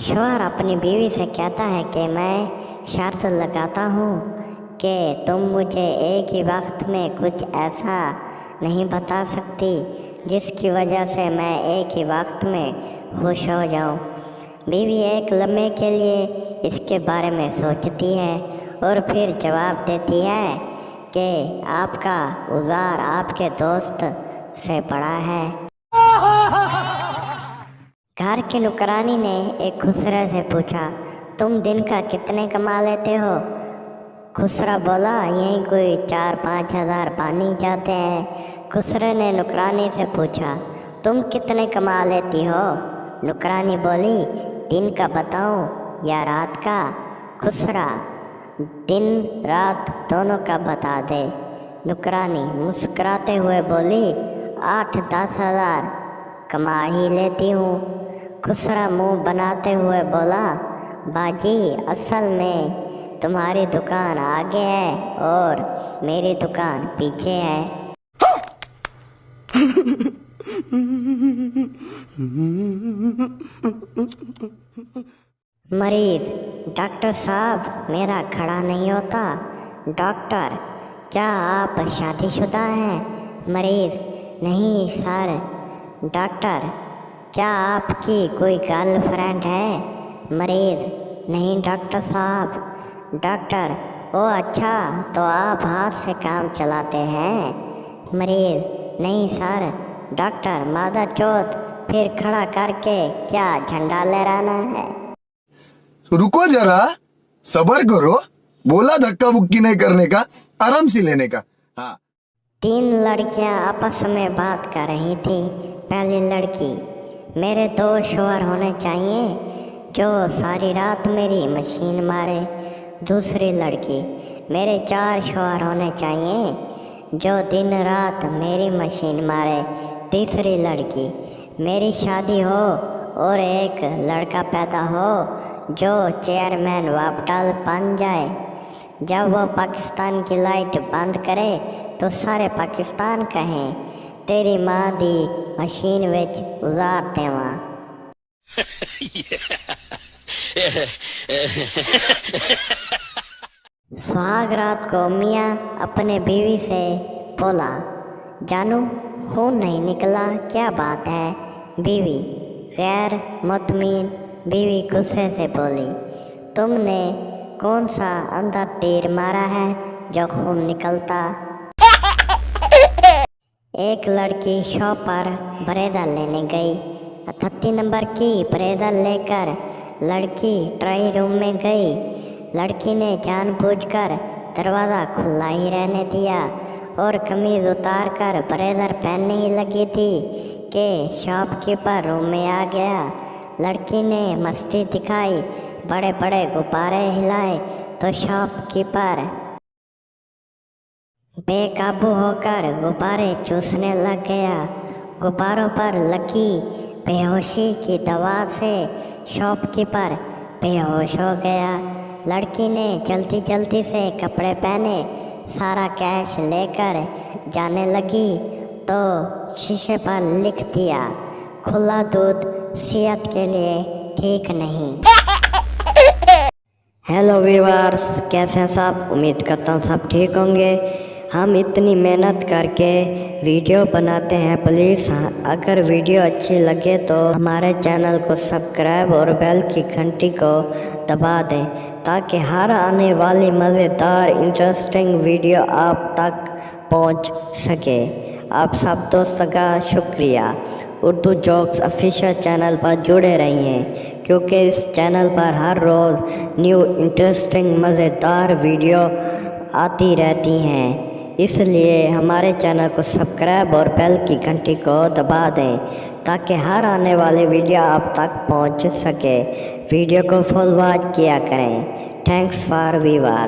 शौहर अपनी बीवी से कहता है कि मैं शर्त लगाता हूँ कि तुम मुझे एक ही वक्त में कुछ ऐसा नहीं बता सकती जिसकी वजह से मैं एक ही वक्त में खुश हो जाऊँ। बीवी एक लम्हे के लिए इसके बारे में सोचती है और फिर जवाब देती है कि आपका उज़ार आपके दोस्त से बड़ा है। घर की नुकरानी ने एक खुसरे से पूछा, तुम दिन का कितने कमा लेते हो? खुसरा बोला, यहीं कोई 4-5 हज़ार पानी जाते हैं। खुसरे ने नुकरानी से पूछा, तुम कितने कमा लेती हो? नुकरानी बोली, दिन का बताऊं या रात का? खुसरा, दिन रात दोनों का बता दे। नुकरानी मुस्कुराते हुए बोली, 8-10 हज़ार कमा ही लेती हूँ। खुसरा मुंह बनाते हुए बोला, बाजी, असल में तुम्हारी दुकान आगे है और मेरी दुकान पीछे है। मरीज, डॉक्टर साहब मेरा खड़ा नहीं होता। डॉक्टर, क्या आप शादीशुदा हैं? मरीज, नहीं सर। डॉक्टर, क्या आपकी कोई गर्लफ्रेंड है? मरीज, नहीं डॉक्टर साहब। डॉक्टर, ओ अच्छा, तो आप हाथ से काम चलाते हैं? मरीज, नहीं सर। डॉक्टर, मादाचोद, फिर खड़ा करके क्या झंडा लहराना है? रुको जरा, सब्र करो। बोला धक्का बुक्की नहीं करने का, आराम से लेने का। हाँ। 3 लड़कियां आपस में बात कर रही थी। पहली लड़की, मेरे 2 शौहर होने चाहिए जो सारी रात मेरी मशीन मारे। दूसरी लड़की, मेरे 4 शौहर होने चाहिए जो दिन रात मेरी मशीन मारे। तीसरी लड़की, मेरी शादी हो और एक लड़का पैदा हो जो चेयरमैन वापटाल बन जाए। जब वो पाकिस्तान की लाइट बंद करे तो सारे पाकिस्तान कहें, तेरी माँ दी मशीन विच उजार देवां। सुहाग रात को मियाँ अपने बीवी से बोला, जानू खून नहीं निकला, क्या बात है? बीवी गैर मुतमिन बीवी गुस्से से बोली, तुमने कौन सा अंदर तीर मारा है जो खून निकलता? एक लड़की शॉप पर ब्रेजर लेने गई। 38 नंबर की ब्रेजर लेकर लड़की ट्राई रूम में गई। लड़की ने जानबूझकर दरवाज़ा खुला ही रहने दिया और कमीज़ उतार कर ब्रेजर पहनने ही लगी थी कि शॉपकीपर रूम में आ गया। लड़की ने मस्ती दिखाई, बड़े बड़े गुब्बारे हिलाए तो शॉपकीपर बेकाबू होकर गुब्बारे चूसने लग गया। गुब्बारों पर लगी बेहोशी की दवा से शॉपकीपर बेहोश हो गया। लड़की ने जल्दी जल्दी से कपड़े पहने, सारा कैश लेकर जाने लगी तो शीशे पर लिख दिया, खुला दूध सेहत के लिए ठीक नहीं। हेलो व्यूअर्स, कैसे हैं सब? उम्मीद करता हूँ सब ठीक होंगे। हम इतनी मेहनत करके वीडियो बनाते हैं। प्लीज़ अगर वीडियो अच्छी लगे तो हमारे चैनल को सब्सक्राइब और बेल की घंटी को दबा दें ताकि हर आने वाली मज़ेदार इंटरेस्टिंग वीडियो आप तक पहुंच सके। आप सब दोस्तों का शुक्रिया। उर्दू जोक्स ऑफिशियल चैनल पर जुड़े रहिए क्योंकि इस चैनल पर हर रोज़ न्यू इंटरेस्टिंग मज़ेदार वीडियो आती रहती हैं। इसलिए हमारे चैनल को सब्सक्राइब और बेल की घंटी को दबा दें ताकि हर आने वाली वीडियो आप तक पहुंच सके। वीडियो को फुल वॉच किया करें। Thanks for viewer.